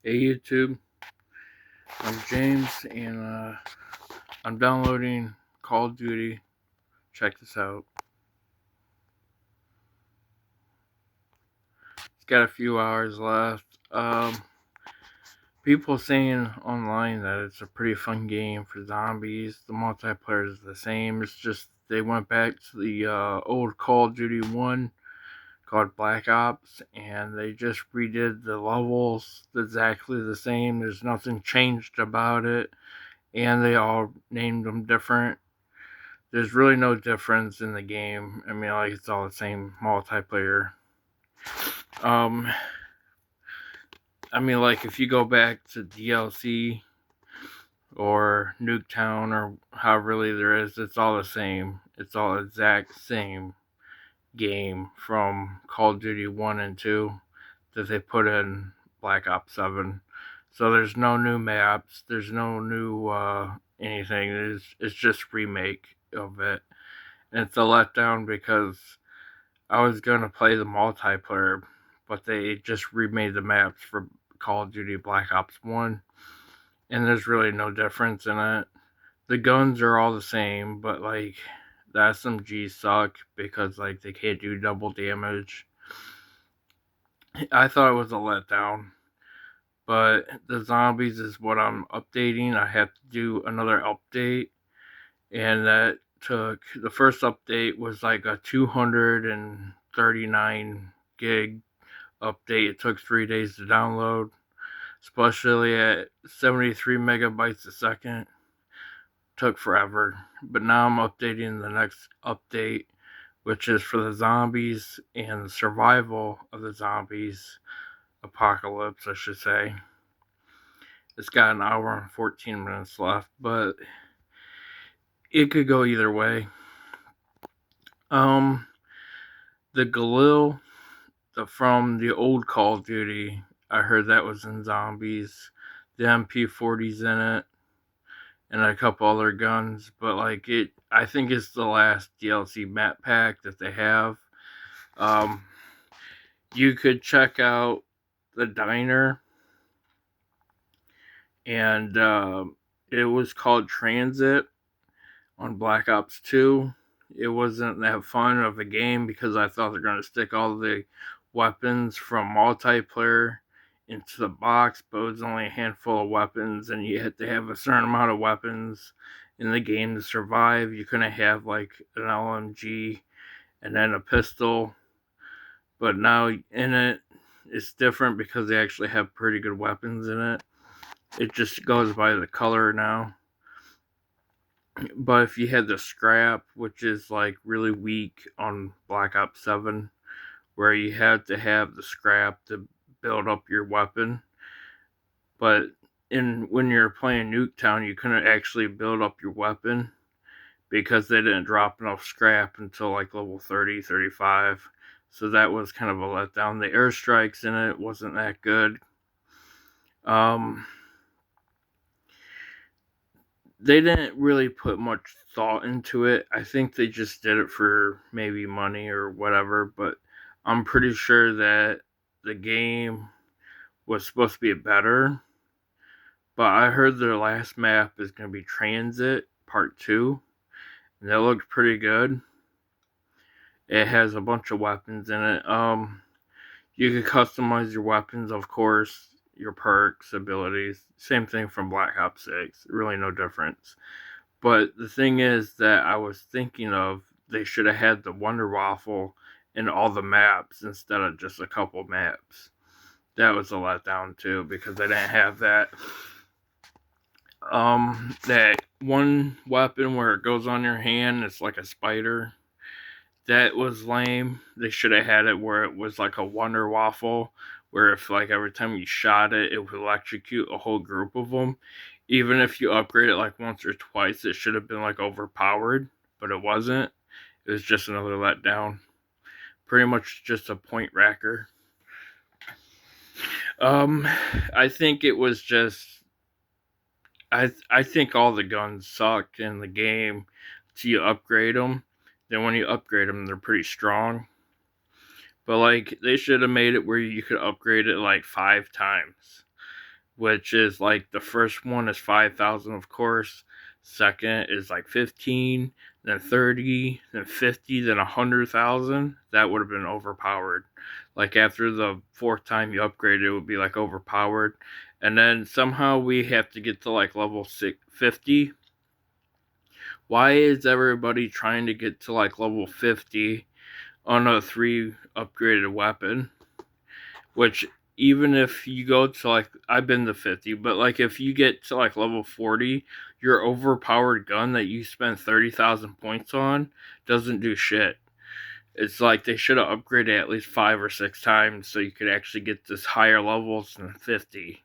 Hey YouTube, I'm James and I'm downloading Call of Duty. Check this out. It's got a few hours left. People saying online that it's a pretty fun game for zombies. The multiplayer is the same. It's just they went back to the old Call of Duty 1 called Black Ops and they just redid the levels exactly the same. There's nothing changed about it and they all named them different. There's really no difference in the game. I mean, like, it's all the same multiplayer. Um, I mean, like, if you go back to DLC or Nuketown or how really there is, it's all the same. It's all the exact same game from Call of Duty 1 and 2 that they put in Black Ops 7. So there's no new maps. There's no new anything. It's just remake of it. And it's a letdown because I was gonna play the multiplayer, but they just remade the maps for Call of Duty Black Ops 1, and there's really no difference in it. The guns are all the same, but like the SMGs suck because like they can't do double damage. I thought it was a letdown, but the zombies is what I'm updating. I have to do another update, and that took the first update was like a 239 gig update. It took 3 days to download, especially at 73 megabytes a second. Took forever, but now I'm updating the next update, which is for the zombies and the survival of the zombies apocalypse, I should say. It's got an hour and 14 minutes left, but it could go either way. The Galil from the old Call of Duty, I heard that was in zombies. The MP40's in it, and a couple other guns. But like I think it's the last DLC map pack that they have. Um, you could check out the diner, and it was called Transit on Black Ops 2. It wasn't that fun of a game because I thought they're going to stick all the weapons from multiplayer into the box, but it was only a handful of weapons, and you had to have a certain amount of weapons in the game to survive. You couldn't have like an LMG and then a pistol, but now in it, it's different because they actually have pretty good weapons in it. It just goes by the color now. But if you had the scrap, which is like really weak on Black Ops 7, where you had to have the scrap to build up your weapon, but when you're playing Nuketown, you couldn't actually build up your weapon because they didn't drop enough scrap until like level 30, 35. So that was kind of a letdown. The airstrikes in it wasn't that good. They didn't really put much thought into it. I think they just did it for maybe money or whatever, but I'm pretty sure that the game was supposed to be better. But I heard their last map is going to be Transit Part 2, and that looked pretty good. It has a bunch of weapons in it. You can customize your weapons, of course, your perks, abilities. Same thing from Black Ops 6. Really no difference. But the thing is that I was thinking of, they should have had the Wonder Waffle in all the maps instead of just a couple maps. That was a letdown too because they didn't have that. That one weapon where it goes on your hand, it's like a spider. That was lame. They should have had it where it was like a Wonder Waffle, where if like every time you shot it, it would electrocute a whole group of them. Even if you upgrade it like once or twice, it should have been like overpowered, but it wasn't. It was just another letdown. Pretty much just a point racker. I think it was just. I think all the guns sucked in the game till you upgrade them. Then when you upgrade them, they're pretty strong. But like they should have made it where you could upgrade it like 5 times. which is like the first one is 5,000, of course. Second is like 15, then 30, then 50, then 100,000. That would have been overpowered. Like after the fourth time you upgrade, it would be like overpowered. And then somehow we have to get to like level 50. Why is everybody trying to get to like level 50 on a 3 upgraded weapon? Which, even if you go to like, I've been to 50, but like if you get to like level 40, your overpowered gun that you spend 30,000 points on doesn't do shit. It's like they should have upgraded at least 5 or 6 times so you could actually get this higher levels than 50.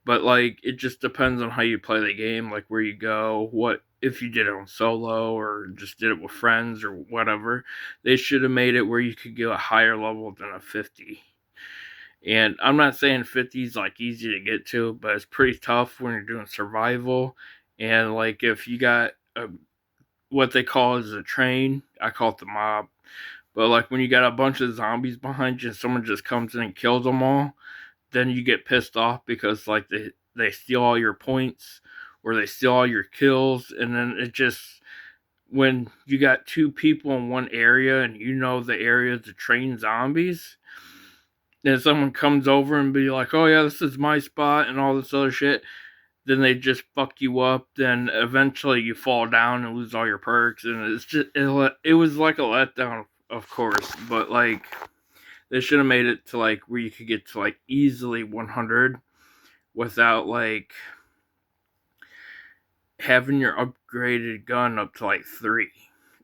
But like, it just depends on how you play the game, like where you go, what if you did it on solo or just did it with friends or whatever. They should have made it where you could get a higher level than a 50. And I'm not saying 50 is like easy to get to, but it's pretty tough when you're doing survival. And like if you got what they call is a train, I call it the mob. But like when you got a bunch of zombies behind you and someone just comes in and kills them all, then you get pissed off because like they steal all your points or they steal all your kills, and then it just, when you got 2 people in one area and you know the area to train zombies, then someone comes over and be like, oh yeah, this is my spot and all this other shit, then they just fuck you up, then eventually you fall down and lose all your perks, and it's just, it was like a letdown, of course, but like, they should have made it to like where you could get to like easily 100 without like having your upgraded gun up to like 3.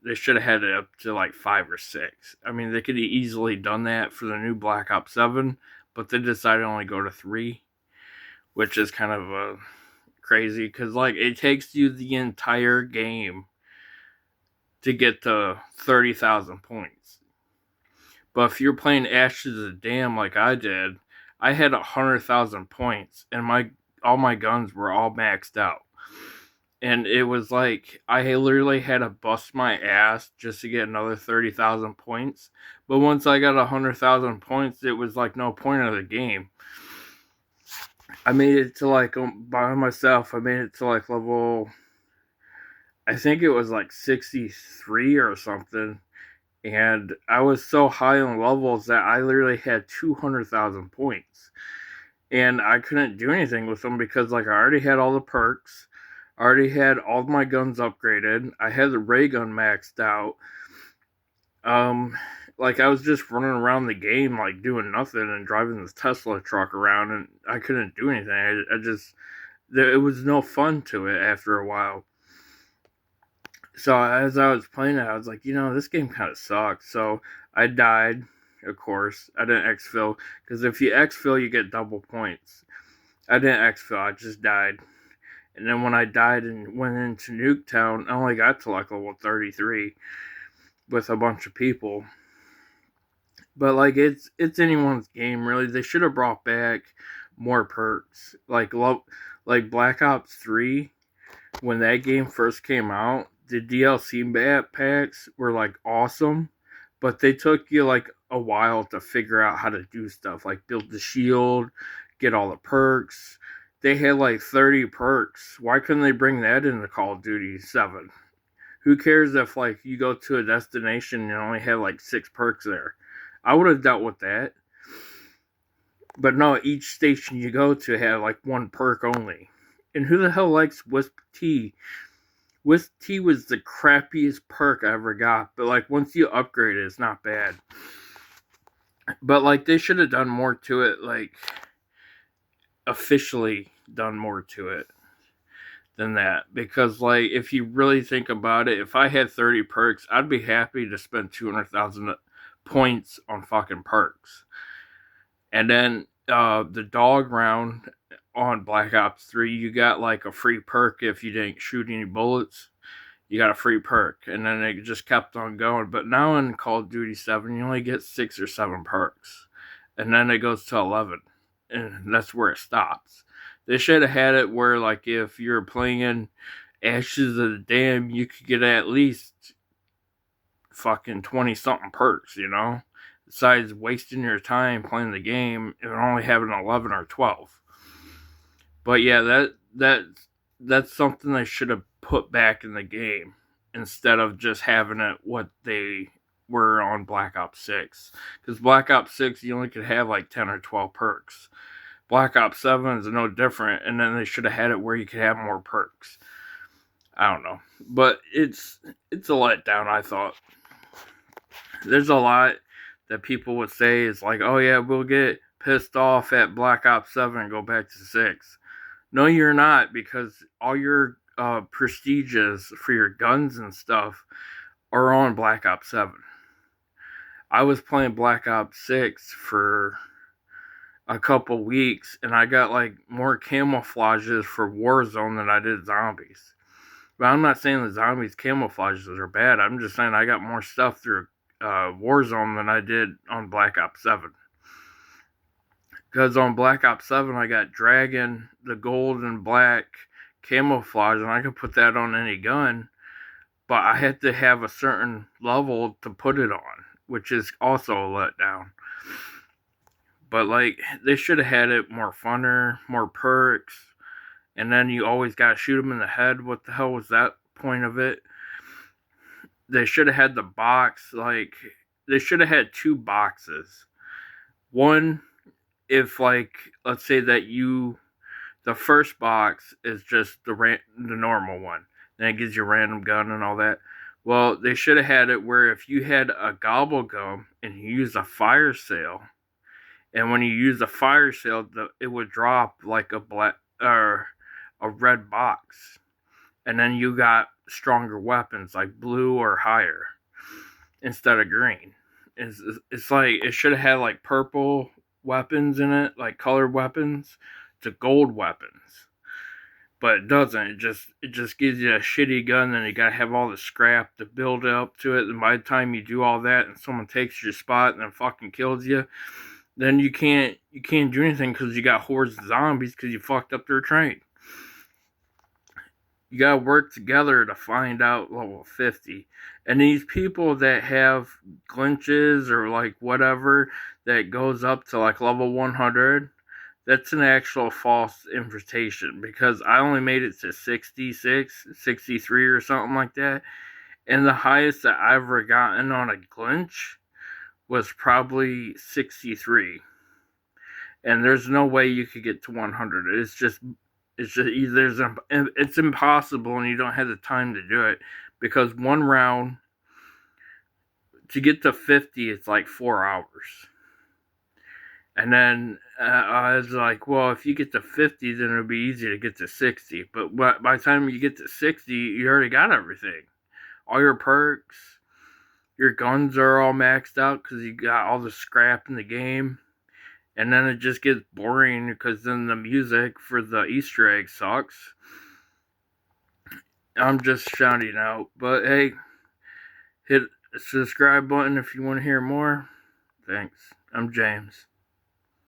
They should have had it up to like 5 or 6. I mean, they could have easily done that for the new Black Ops 7, but they decided to only go to 3, which is kind of crazy because like it takes you the entire game to get to 30,000 points. But if you're playing Ashes of the Dam like I did, I had 100,000 points and all my guns were all maxed out. And it was like I literally had to bust my ass just to get another 30,000 points. But once I got 100,000 points, it was like no point of the game. I made it to like by myself. I made it to like level, I think it was like 63 or something. And I was so high on levels that I literally had 200,000 points. And I couldn't do anything with them because like I already had all the perks. I already had all my guns upgraded. I had the ray gun maxed out. Like I was just running around the game like doing nothing and driving this Tesla truck around, and I couldn't do anything. I just, it was no fun to it after a while. So as I was playing it, I was like, this game kind of sucks. So I died, of course. I didn't exfil, because if you exfil, you get double points. I didn't exfil, I just died. And then when I died and went into Nuketown, I only got to like level 33 with a bunch of people. But like it's anyone's game really. They should have brought back more perks. Like Black Ops 3, when that game first came out, the DLC packs were like awesome, but they took you like a while to figure out how to do stuff, like build the shield, get all the perks. They had like 30 perks. Why couldn't they bring that into Call of Duty 7? Who cares if like you go to a destination and only have like 6 perks there? I would have dealt with that. But no, each station you go to had like 1 perk only. And who the hell likes Wisp T? Wisp T was the crappiest perk I ever got. But like once you upgrade it, it's not bad. But like they should have done more to it, like officially done more to it than that. Because like if you really think about it, if I had 30 perks, I'd be happy to spend 200,000 points on fucking perks. And then the dog round on Black Ops 3, you got like a free perk if you didn't shoot any bullets. You got a free perk, and then it just kept on going. But now in Call of Duty 7, you only get 6 or 7 perks, and then it goes to 11, and that's where it stops. They should have had it where, like, if you're playing Ashes of the Dam, you could get at least fucking 20 something perks, besides wasting your time playing the game and only having 11 or 12. But yeah, that's something they should have put back in the game instead of just having it what they were on Black Ops 6. Because Black Ops 6, you only could have like 10 or 12 perks. Black Ops 7 is no different, and then they should have had it where you could have more perks. I don't know. But it's a letdown, I thought. There's a lot that people would say is like, oh yeah, we'll get pissed off at Black Ops 7 and go back to 6. No, you're not, because all your prestiges for your guns and stuff are on Black Ops 7. I was playing Black Ops 6 for a couple weeks, and I got like more camouflages for Warzone than I did zombies. But I'm not saying the zombies camouflages are bad. I'm just saying I got more stuff through Warzone than I did on Black Ops 7. Because on Black Ops 7, I got Dragon, the gold and black camouflage, and I could put that on any gun. But I had to have a certain level to put it on, which is also a letdown. But like, they should have had it more funner, more perks, and then you always gotta shoot them in the head. What the hell was that point of it? They should have had the box, like, they should have had 2 boxes. One, if like, let's say that the first box is just the normal one, then it gives you a random gun and all that. Well, they should have had it where if you had a gobble gum and you use a fire sale, and when you use a fire sale, it would drop like a black or a red box, and then you got stronger weapons like blue or higher instead of green. It's like it should have had like purple weapons in it, like colored weapons, to gold weapons. But it doesn't. It just gives you a shitty gun, and you gotta have all the scrap to build up to it. And by the time you do all that, and someone takes your spot and then fucking kills you, then you can't do anything because you got hordes of zombies because you fucked up their train. You gotta work together to find out level 50. And these people that have glitches or like whatever that goes up to like level 100, that's an actual false invitation, because I only made it to 66, 63 or something like that. And the highest that I've ever gotten on a glitch was probably 63. And there's no way you could get to 100. It's impossible, and you don't have the time to do it, because one round to get to 50, it's like 4 hours. And then I was like, well, if you get to 50, then it'll be easy to get to 60. But by the time you get to 60, you already got everything. All your perks, your guns are all maxed out because you got all the scrap in the game. And then it just gets boring because then the music for the Easter egg sucks. I'm just shouting out. But hey, hit the subscribe button if you want to hear more. Thanks. I'm James.